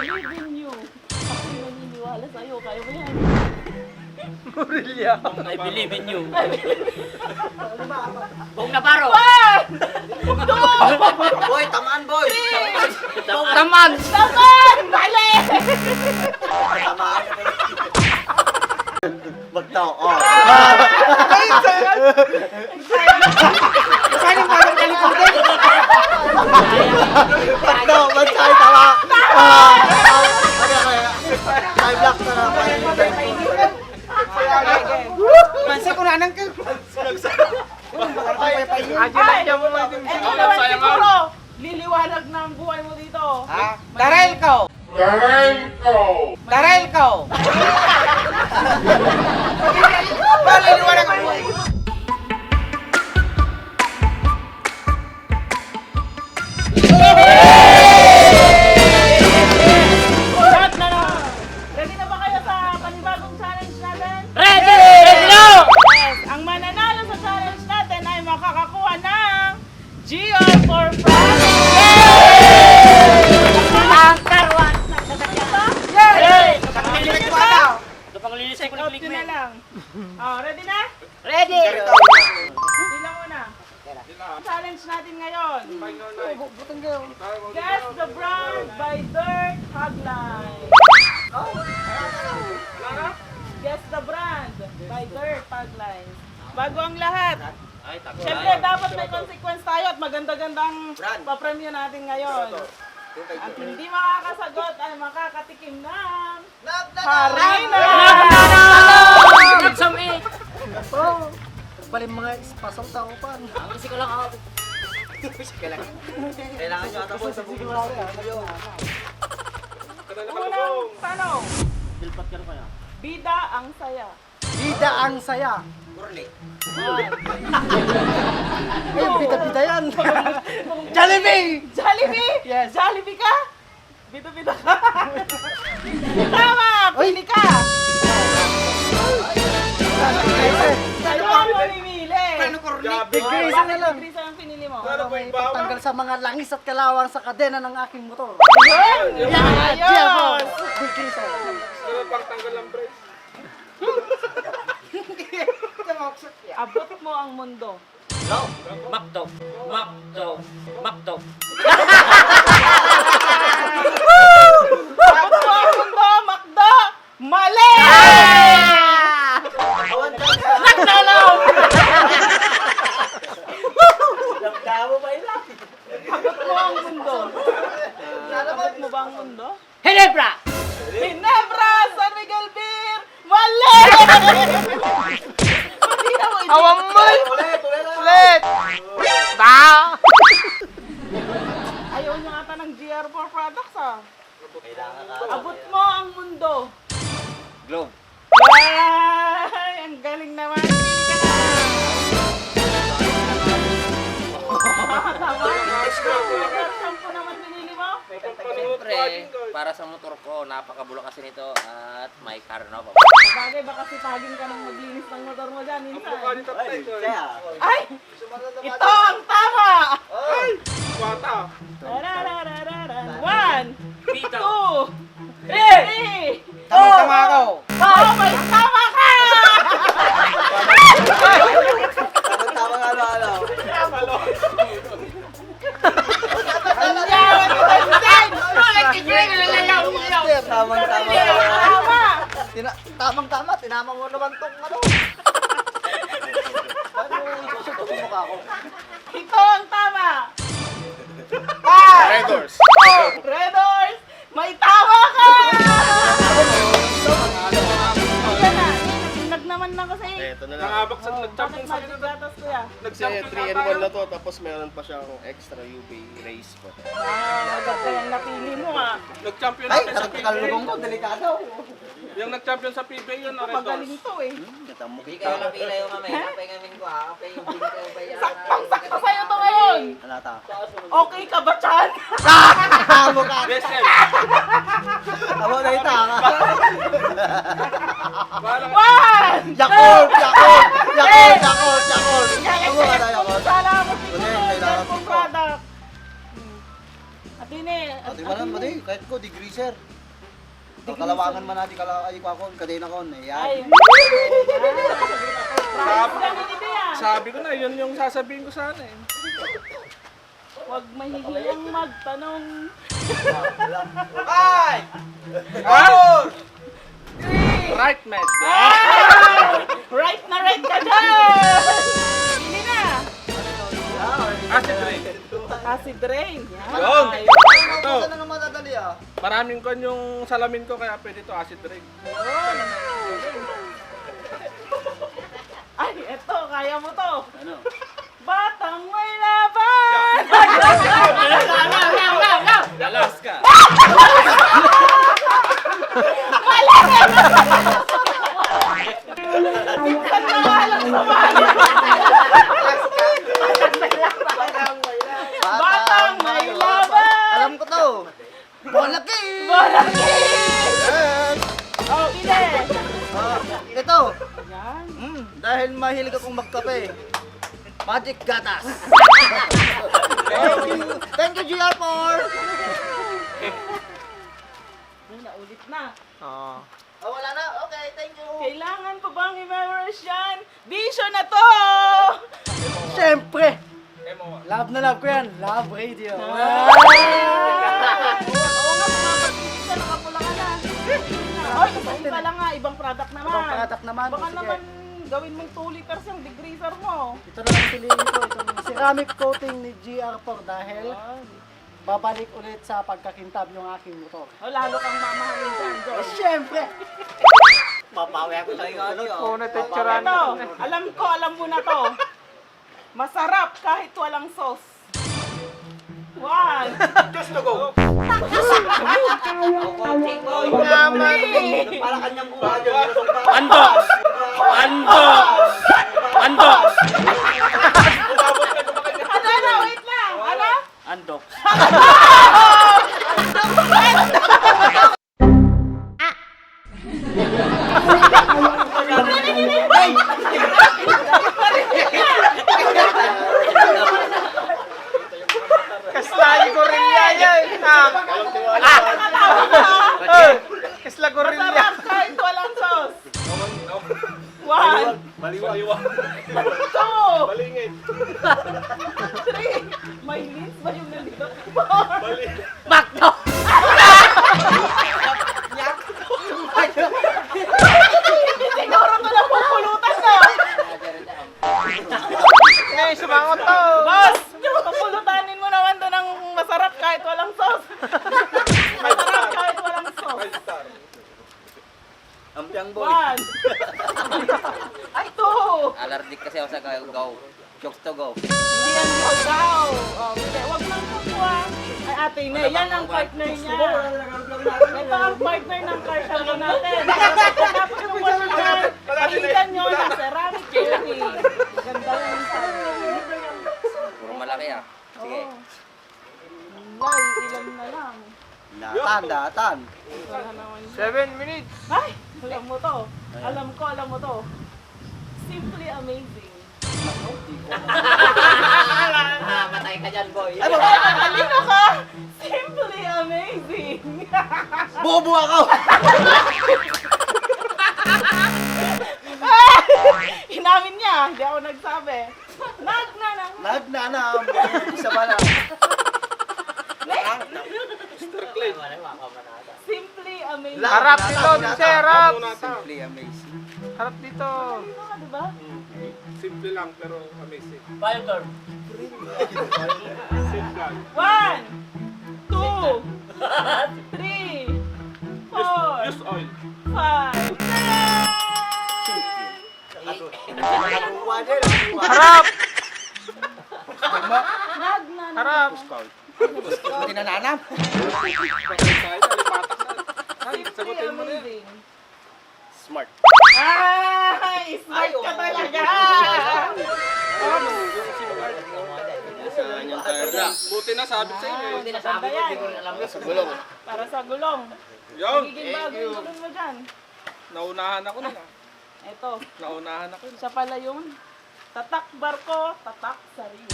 believe in you. Ako'y naniniwala sa'yo. Kaya mo yan. Murilya. I believe in you. Bong Navarro. Boy, tamaan boy. Taman. Taman! Mali! Tamaan. Bagtao. Oh. Bagtao, bansay, tama. Time block na na. Mansay ko na anang ka. Ay! Ito naman siguro. Liliwanag na ang buhay mo dito. Darel ko. Darel ko. Paliliwanag ako. Shot na lang! Ready na ba kayo sa panibagong challenge natin? Ready! Ready na! Yes! Ang mananalo sa challenge natin ay makakakuha ng GR for Friday! Ang karwan! Yay! Ito pang linis Check ko out ng nyo na click lang. Oh, ready na? Ready! Bilang muna. Ang challenge natin ngayon. Guess the brand by Dirt Hagline. Guess the brand by Dirt Hagline. Bago ang lahat. Siyempre, dapat may consequence tayo at maganda-gandang papremyo natin ngayon. At hindi makakasagot ay makakatikim ng harina! Nagsami! Bali mga pasang tao pa. Ang kasi ko lang ako. Kailangan nyo ata boy sa bukid. Unang tanong, Dilpat ka na kaya? bida ang saya. Bida ang saya. Kurnik. Ay, bida-bida yan. Jollibee! Jollibee! Yes. Jollibee ka? Bida-bida ka? Tama! Pili ka! Sa'yo ang mamimili. Big Grayson na lang. Big Grayson ang pinili mo. Para may pagtanggal sa mga langis at kalawang sa kadena ng aking motor. Yun! Ayun! Big Grayson. Abot mo ang mundo. Makdo. Makdo. Makdo. Abot mo ang mundo, Makdo! Mali! Awan ka. Nagdalaw! Damo ba ilang? Abot mo ang mundo. Abot mo ba ang mundo? Hinebra! Ginebra! San Miguel Beer! Mali! Hindi na mo ito. Ulit. Ulit! Ba! Ayaw nyo ata ng GR4 products ah. Kailangan ka. Abot mo ang mundo. Globe. Ay! Ang galing naman. Pili ka na. Tama. Shampoo naman pinili mo? Siyempre, para sa motor ko, napakabulo kasi nito at may karno pa. Bagay ba kasi pagin ka nang maglinis ng motor mo dyan minsan? Ay, kaya. Ay! Ito ang tama! Ay! Tarararararan. 1, Dito. 2, 3! Tama ako. Oh, may tama ka! Tama nga ano. Yawan ko din! Tamang tama. Tama! Tamang-tama, tinama mo naman tong ano. Ano isusunod mo mukha ko? Ito ang tama! Red Horse. Red Horse! May tama ka! Yan na, nag naman na kasi. Ito na lang. Nakabaksak, nag-champion sa gatas kuya. Kasi 3 and 1 na to, tapos meron pa siyang extra UV race pa. Maganda yung napili mo ha. Nag-champion Ay, natin sa kalulugong PBA. ko, delikado. Yung nag-champion sa PBA yun, Red Magaling Horse. to eh. Gatang mo Hindi kita. kayo napila yung kamay. Kapay ngamin ko ha. Kapay yung bingko ba yan? Saktong-sakto sa'yo to ngayon. Halata. Okay ka ba, Chan? Amo ka. Best friend. Amo na ita. Bahala. 1! Yakult. Amo ka na Yakult. Sala mo siguro. Kailangan Yan pong product. At yun eh. Ate manan, mali. Kahit ko, degree sir. Kalawangan man natin ay ko kadena kon. Ay. Yan. Promise lang yun ito yan. Sabi ko na, yun yung sasabihin ko sana eh. Huwag mahihiyang magtanong. Right, man. Right na right ka dyan! Hindi na. Acid rain. Acid rain. Yun. Ay, Ito, Ano na madadali ah? maraming kon yung salamin ko kaya pwede to acid rain. Ay, eto, kaya mo to. Ano? Batang may laban! Alas ka. Minsan na nga lang sa bahay. Batang may laban! Alam ko to. Bolaki! Bolaki! Oh, pili! Ito. Yan. Dahil mahilig akong magkape. Magic Gatas. Thank you, GR4. Ay, naulit na. Oh, wala na. Okay, thank you. Kailangan pa bang i-memorize yan? Vision na to! Siyempre. Love na love ko yan. Love Radio. Oo nga, pumapagpipig ka, nakapula ka na. Ay, isa lang nga, ibang product naman. Ibang product naman. Baka Sige. naman gawin mong 2 liters yung degreaser mo. Ito na lang piliin ko. Itong ceramic coating ni GR4 dahil babalik ulit sa pagkakintab yung aking motor. O, lalo kang mamahalin dyan, Joy. Siyempre. Ito, alam mo na to. Masarap kahit walang sauce. 1, Just to go. Para kanyang buha dyan. Andok! Andok! Andok! Ano, wait lang. Ano? Andok. Kaslagi ko rin yan. Kasla ko rin yan. Masarap kahit walang sauce. 1, Maliwa. 2, Balingin. 3. May list ba yung nandito? 4. Siguro to lang pupulutan ko. Eh, sumangot to. Boss, pupulutanin mo naman to ng masarap kahit walang sauce. Masarap kahit walang sauce. Ampiang 1. Ay, 2. Alergic kasi ako sa go. Jokes to go. Hindi yan daw. Oh, hindi. Wag lang kukuha. Ay, ate, ne, yan ang partner niya. Ito ang partner ng carshop natin. Tapos yung water can, palitan nyo ng ceramic coating. Ganda lang sa Puro malaki ah. Sige. Ay, ilan na lang. Datan. Wala naman. 7 minutes. Ay, alam mo to. Alam mo to. Simply amazing. Matay ka dyan, boy. Alino ka? Simply amazing. Bobo ako. Inamin niya, hindi ako nagsabi. Nagnanang. Nagnanam. Isa ba lang? Simply amazing. Harap dito, sir. Harap. Simply amazing. Harap dito. Dito ka, diba? Simple lang pero amazing. Fire turn. Simple lang. 1, 2, 3, 4, Use oil. 5, 6, Harap. Nagnanang. Harap. Hindi na nanam. Simply amazing. Smart. Ay, smart ka talaga. Buti na sabi sa inyo. Hindi na sabi ko, hindi ko rin alam. Sa gulong. Para sa gulong. Yun. Magiging bago yung gulong mo dyan. Naunahan ako na. Ito, Naunahan ako. siya pala yun. Tatak barko, tatak sarili.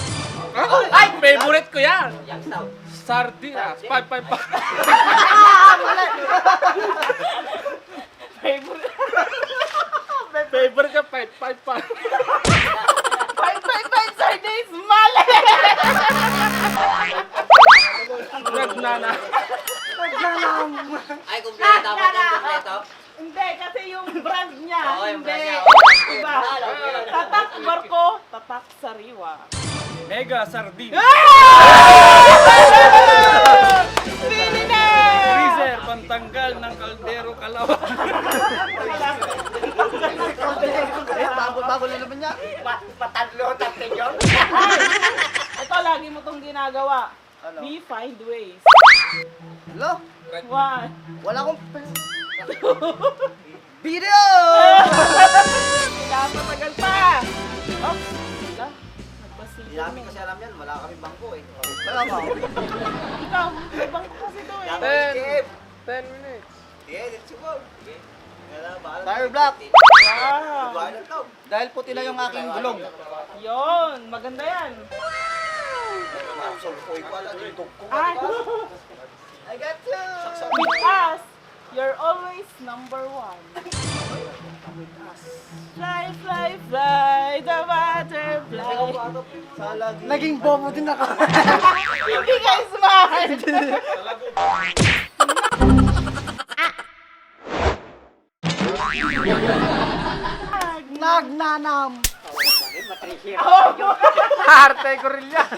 Ay! Favorite ko yan! Yang sound. Sardina. 555. Ay, kumpleto dapat yung kumpleto. Hindi, kasi yung brand niya. Oo, yung brand Hindi. niya. Iba. Tatak Barko, Tatak Sariwa. Mega sardine. Pili na! Freezer, pantanggal ng kaldero kalawa. Bago na naman yan. Ito, lagi mo itong ginagawa. Ano? We find ways. Hello? One. Wala akong... Video! Pinapatagal pa. Oops. Wala. Nagpasipo. Hindi namin kasi alam yan. Wala kami bangko eh. Wala mo. Ikaw, may bangko kasi ito eh. 10 minutes. Yeah, let's go. Tire block. Wow. Dahil puti na yung aking gulong. Yun, maganda yan. Ah, I got you! with us, you're always number one. Fly, fly, fly, the butterfly. Naging bobo din ako. Hindi ka smart. Nagnanam. Arte ko rin yan.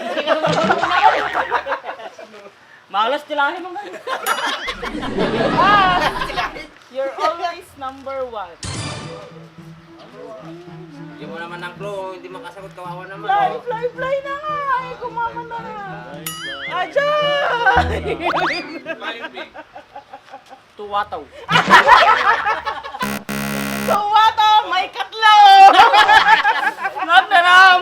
Malas tilahin mo nga. Ah, you're always number one. Hindi mo naman ng clue, hindi makasagot, kawawa naman. Fly, Oh. fly, fly na nga. Ay, kumakanta na. Ajay! Flying pig. Tuwataw. Suwato, may katlo! Nataram!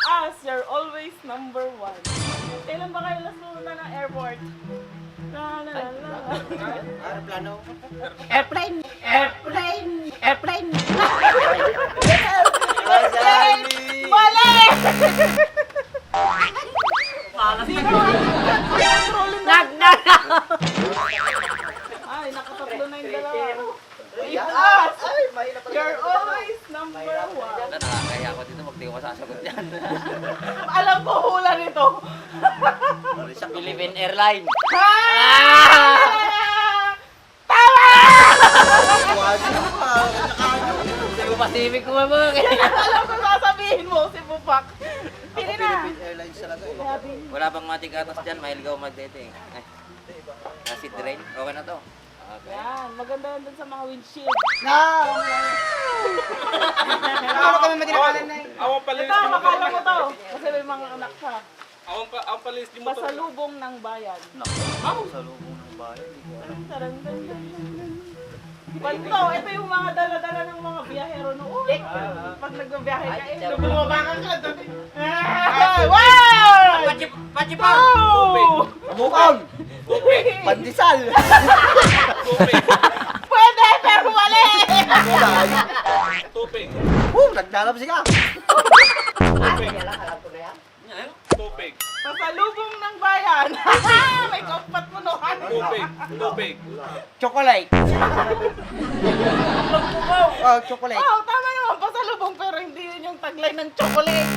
As, you're always number one. Kailan ba kayo last pumunta ng airport? La la la la. Aeroplano. Airplane! Airplane! Airplane! Mali! Sino ang controlling na? Ay, nakatatlo na yung dalawa. Yes! Ay, mahina pala. You're always number one. Wala, nakakaya ako dito, wag di ko masasagot yan. Alam ko hula nito. Philippine Airlines. Tama! Cebu Pacific ko ba mga Alam ko sasabihin mo si Pupak. Pili na. Philippine Airlines talaga eh. Wala bang matikatas dyan, mahilig ako mag-dating. Ay, acid rain, okay na to. Okay. Yan, maganda yan dun sa mga windshield. Ano kami madinakalan na eh? Awang palis Ito, makala mo to. Kasi may mga anak ka. Awang palis di mo to. Pasalubong ng bayan. Sa lubong ng bayan. Panto, ito yung mga dala-dala ng mga biyahero noon. Pag nagbabiyahe ka, bumaba ka doon. Wow! Pachipaw! Oh! Bukang! Pandesal! Pwede, pero mali! Tupig. Naglalab siya! Tupig. Pasalubong ng bayan. May kapat mo nohan. Tupig. Tupig. Chocolate! Oh, chocolate! Oh, tama naman, pasalubong pero hindi yun yung taglay ng chocolate.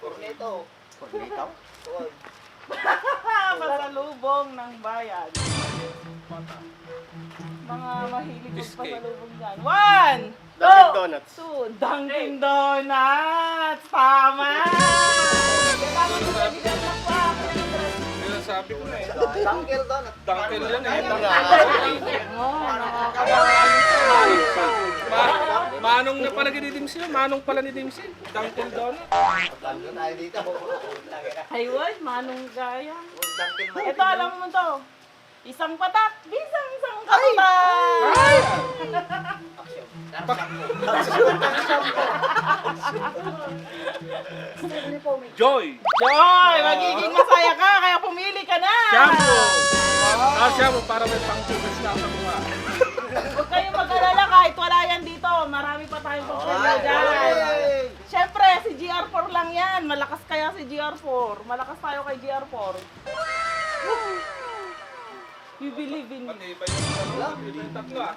Corneto! Corneto? Pasalubong ng bayan. Mga mahilig magpasalubong dyan. 1, Dunkin' Donuts. 2, Dunkin' Donuts! Tama! Tama ko sa bigyan ng pa. Yun ang sabi ko na eh. Dunkin' Donut! Dunkin' yan eh. Manong na pala ni sila. Manong pala ni Dimsil. Dunkin' Donut. Lalo tayo dito. Hayway, manong gaya. Dunkin' Donut. Ito, alam mo to. Isang patak, isang katutak. Joy. Joy, magiging masaya ka, kaya pumili ka na. Shampoo. Shampoo para may pangtugas na sa mukha. Huwag kayong mag-alala kahit wala yan dito. Marami pa tayong pagpili dyan. Siyempre, si GR4 lang yan. Malakas kaya si GR4. Malakas tayo kay GR4. We believe in you. Matibay yung tatlo ah.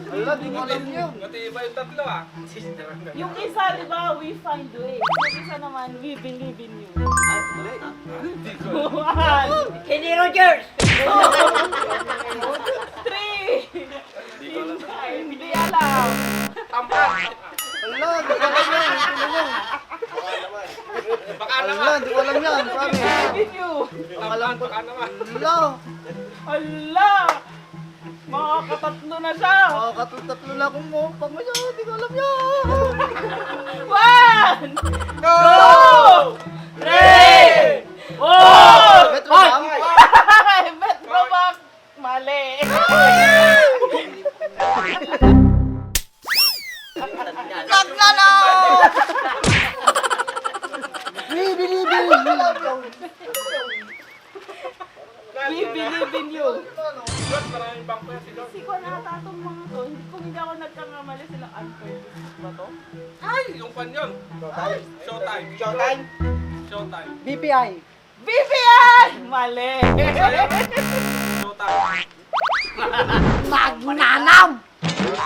Ala, di ko alam yun. Matibay yung tatlo ah. Yung isa, di ba, we find ways. Yung isa naman, we believe in you. One, Kenny Rogers! three. Hindi alam. Tampan! Ala, di ko alam yan. Ano yun? Baka Ala, naman! di ko alam yan. Sabi. Believe in you. Tampan, baka naman! Ala, Ala! Makakatatlo na siya. tatlo na akong mukpang mo siya. Di ko alam yan. One, two, three, four. Metro Bank. Metrobank. Mali. We believe in you. We believe in you. Diyos, maraming bangko yan si Diyos. Kasi ko nata itong mga to, hindi ako nagkakamali sila unpurpose ba to? Ay! Yung pan yun! Showtime! Showtime! Showtime! BPI. BPI! Mali. Showtime! Magnanam!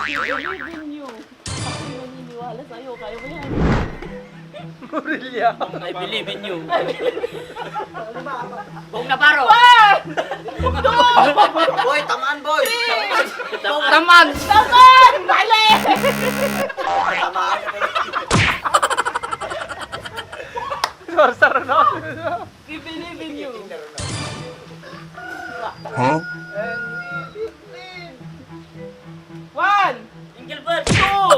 Believe in you. Ako naniniwala sa'yo, kaya mo yan. I believe in you. Bong Navarro! One! Two! Boy, tamaan boy! Taman! Taman! Mali! Tamaan! We believe in you. One! Angel Bird! Two!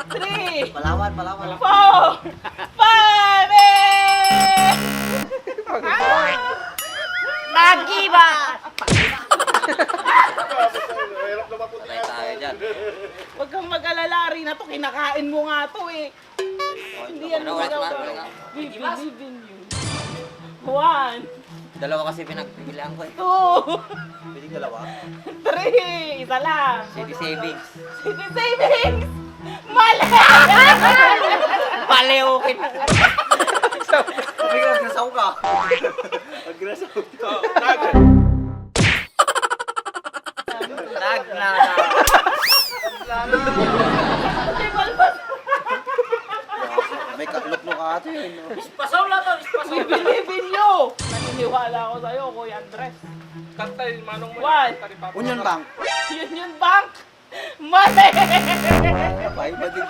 Three! Palawan! 4! 5! Nagiba! Patay tayo dyan. Huwag kang mag-alala, rin na to, kinakain mo nga to eh. Hindi yan Ano, magawa. We believe in you. 1, Dalawa kasi pinagpipilihan ko eh. 2, Piling dalawa? 3, isa lang. City Savings. City Savings! Mali! Paliukin! Agresaw ka. Agresaw ka. Nagnana. May kaklok-lok ate. Pasaw lang to! We believe in you! Naniniwala ako sa'yo, Kuya Andres. Kantay, manong mo. One. Kanta ni Papa. Union Bank. Union Bank! Mali! Abay, badig.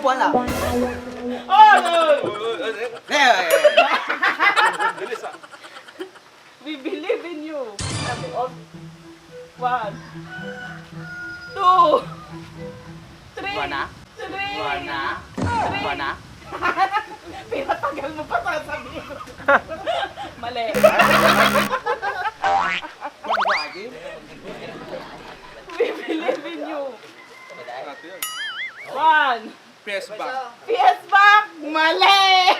Wala. Oh! Bilis ah. We believe in you. 1, 2, 3, Buwana? 3, Buwana? Buwana? Pinatagal mo pa sasabihin ko. Mali. We believe in you. Ito yun. 1, PS Bank. PS Bank! Mali!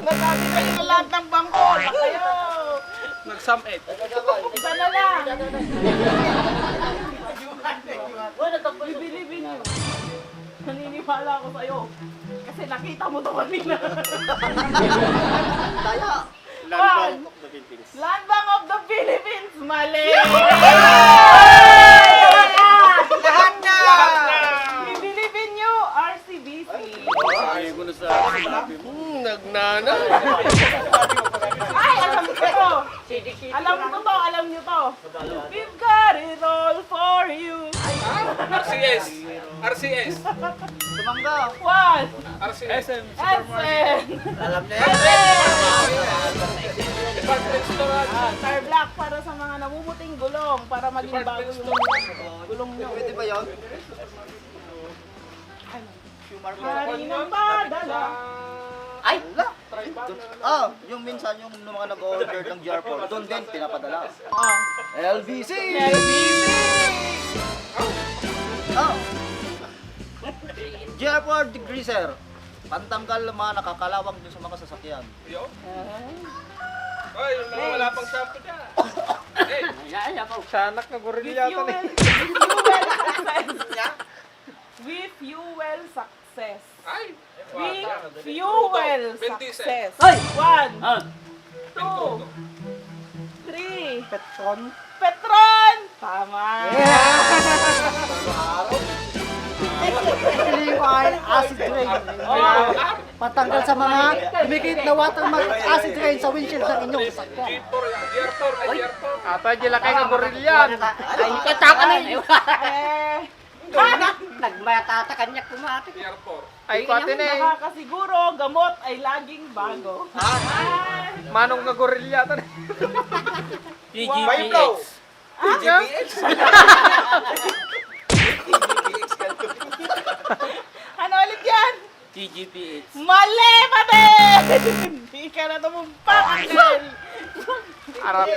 Nasabi na yung lahat ng bangko. Na kayo. Nag-sum 8. Isa na lang. We believe in you. Naniniwala ako sa'yo. Kasi nakita mo to kanina. Daya. One. Land Bank of the Philippines. Mali! Lahat na! We believe in you. RCBC. Nagnana. Ay, alam ko to. Alam nyo to. We've got it all for you. RCS. RCS. Sumangga. 1, RCS. SN. Alam na yan! Department store. Star Black para sa mga namumuting gulong para maging bago yung gulong nyo. Pwede ba yun? Hari ng padala. Ay! Yung minsan yung mga nag-order ng GR4, doon din pinapadala. Oh. LBC! LBC! GR4 degreaser. Pantanggal mga nakakalawang dun sa mga sasakyan. Yo. Ay, yung mga wala pang shampoo dyan. Hey. Sanak na gorilla With fuel success. Ay. With fuel Vin Diesel. success. 1, 2, Petron. Petron! Tama. Piliin ko ay acid rain. Oh. Patanggal sa mga dumikit na watermark at acid rain sa windshield ng inyong sasakyan. Ata dyan lang kayo ng gorilyan. Ay, kataka na yun. Nagmatatakan niya kumatik. Ay, pati na eh. Nakakasiguro, gamot ay laging bago. Manong nga gorilya ito na. PGPX. Ano ulit yan? TGPX. Mali pa din! Hindi ka na tumumpak, Angel. Arat.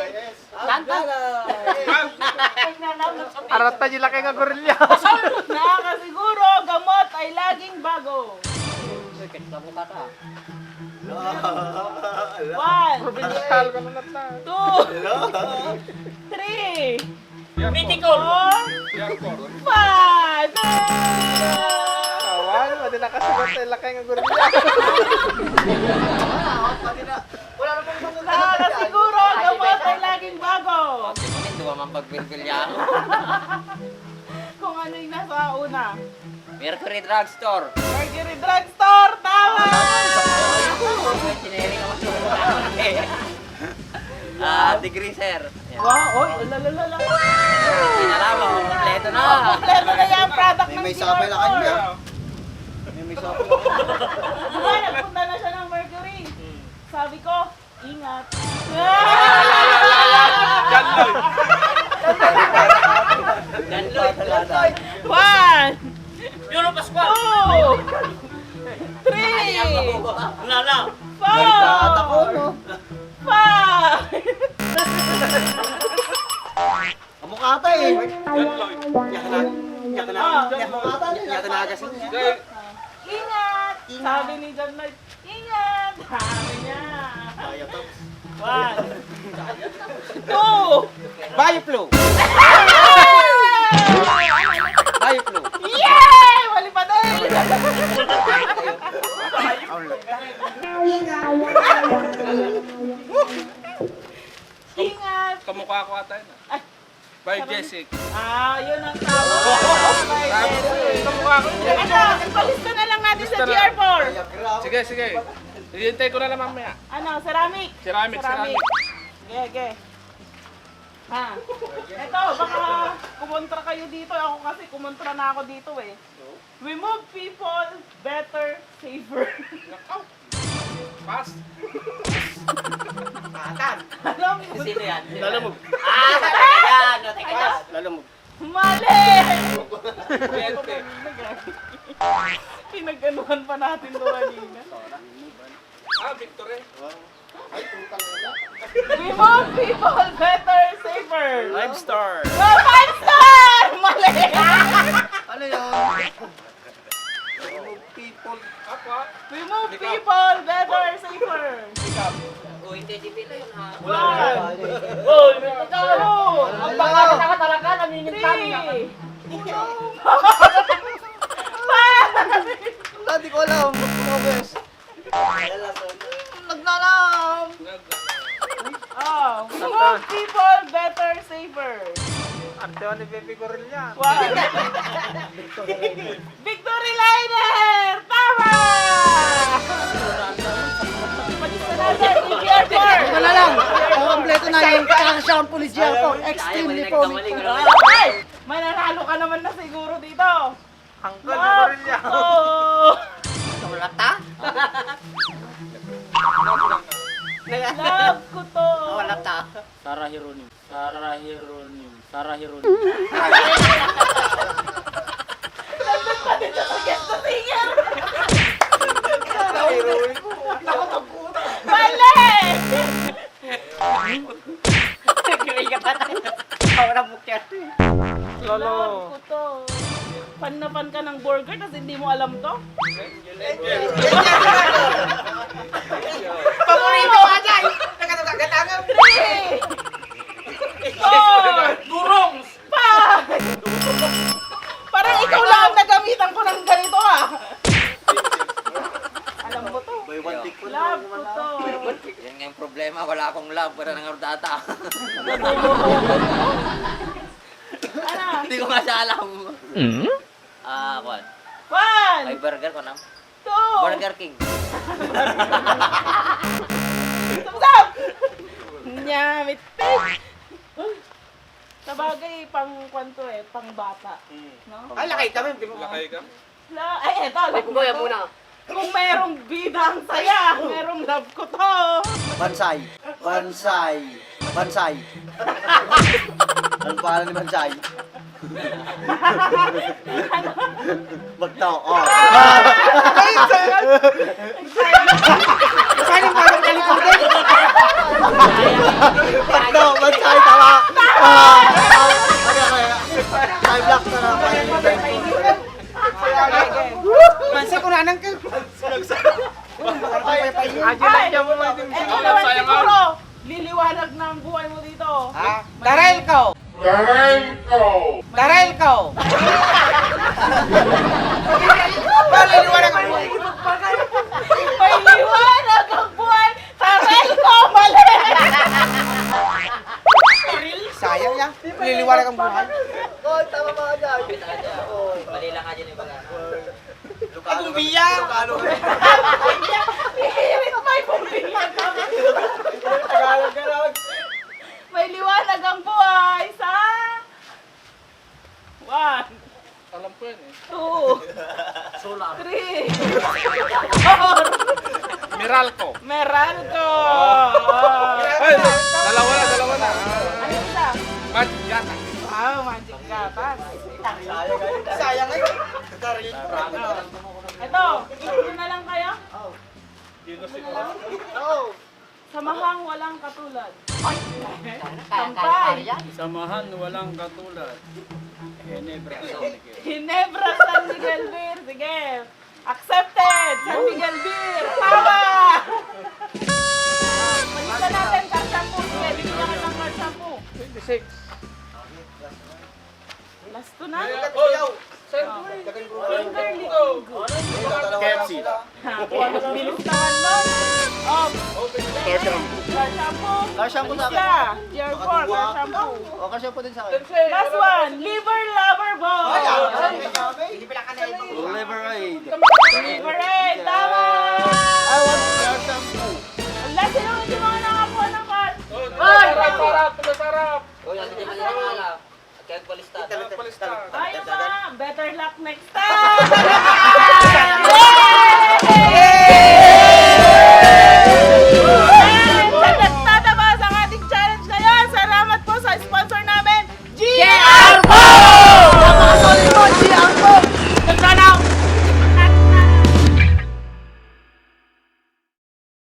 Arat na dyan lang kayo ng gorilya. Nakakasiguro, gamot ay laging bago. One, Provincial ka na natin. two, three, Mythical. four, five. Kawan, pati nakasugat sa ilang kayo ng gorilya. Nakakasiguro, gamot ay laging bago. Kasi kung hindi man pagbilbilya ako. Kung ano yung nasa una. Mercury Drugstore. Mercury Drugstore, tama! Sineri ka degreaser. Wow, oy, lalalala. Sinarama, kompleto na. Kompleto na yung product ng May sapay lang kayo niya. Diba, nagpunta na siya ng Mercury. Sabi ko, ingat. One, Yun ang Pascual. two, three, Lala. four, five. Kamukata eh. Ingat! Sabi ni John Lloyd, ingat! Sabi niya. One, two, Bioflu. Bioflu. yay! Wali pa din! Ingat! Kamukha ko ata yun. By Jessic. Yun ang tama. Kamukha ko yun. Ano, ipalista na lang natin sa GR4. Sige, sige. Hihintay ko na lang mamaya. Ano, ceramic? Ceramic. Sige, sige. Ha? Ito, baka kumontra kayo dito. Ako kasi kumontra na ako dito eh. We move people better, safer. Pass. Alam mo? Sino yan? Lalamog. Teka dyan. Teka dyan. Lalamog. Mali! Pinag-anuhan pa natin to kanina. Victor eh. We move people better, safer. Live star. Go, 5-star! Mali! Ano yun? People. We move people better, safer. Uy, hindi pila yun ha. One, Uy, may two, Ang baka ka talaga, naninintang niya. Wala, di ko alam. Obes. Naglalam. we move people better, safer. Arte ni Baby Gorilla. One. Victory Liner! Tama! Palista natin, GR4. Ito na lang. Ang kompleto na yung shampoo ni GR4. Extremely foaming. Ay! Mananalo ka naman na siguro dito. Hanggang ni Gorilla. Oh! Wala ta? Love ko to. Wala ta. Sarah Hieronym. Nandun pa din sa guest na singer. Mali! Nagkiwil ka pa tayo. Wala bukyan. Lolo. Love ko to. Pan na pan ka ng burger tapos hindi mo alam to? Paborito ka dyan! Nagkatagatangaw! 3, 4, Durong! 5! Parang ikaw lang ang nagamitan ko ng ganito ah. Alam mo to. By one take ko Love ko to. Yan nga yung problema, wala akong love, wala nang data. Ano? Hindi ko nga siya alam. Kwan. One, Ay, burger ko na. two, Burger King. stop! Nyamit. Sabagay, pang kwanto pang bata. No? Ay, lakay kami. Lakay ka? Ay, eto. Ay, kuya muna. Kung merong bida ang saya, merong love ko to. Bansay. Bansay. Bansay. Ano pangalan ni Bansay? Bagto. Oh. Bagto. Bansay. Tama. Time block na lang. Mansa ko na anang ka. Ay, ito naman siguro. Liliwanag na ang buhay mo dito. Darel ko. Darel ko. Paliliwanag ang buhay. May liwanag ang buhay. Taray ko, mali! Sayang yan. Paliliwanag ang buhay. Oh, tama ba ka? Mali lang nga dyan yung baga. Ang biya. Hihirit may bumbiyan. May liwanag ang buhay sa... 1, Alam ko yan 2, 3, 4, Meralco. Meralco. Ay, dalawa na. Ano isa? Magic Gata. Wow, magic gatas. Sayang ay. Ito, ito na lang kayo. Samahang walang katulad. Sampay. Samahan walang katulad. Ginebra. Ginebra, San Miguel Beer. Sige. Accepted. San Miguel Beer. Tawa! Palitan natin card shampoo. Sige, bigyan ka ng card shampoo. 26. Last two na. KFC. Bilis naman nun. Oh, Car shampoo. card shampoo. Car shampoo sa akin. Isla. Tier 4, card shampoo. O, car shampoo din sa akin. Last one, liver lover boy. Liver Aid. Liver aid, tama! I want car shampoo. Wala silang hindi mga nakakuha ng card. Sarap. Uy, ano din ang alam? Kaya palista. Ayaw nga, better luck next time! Yay!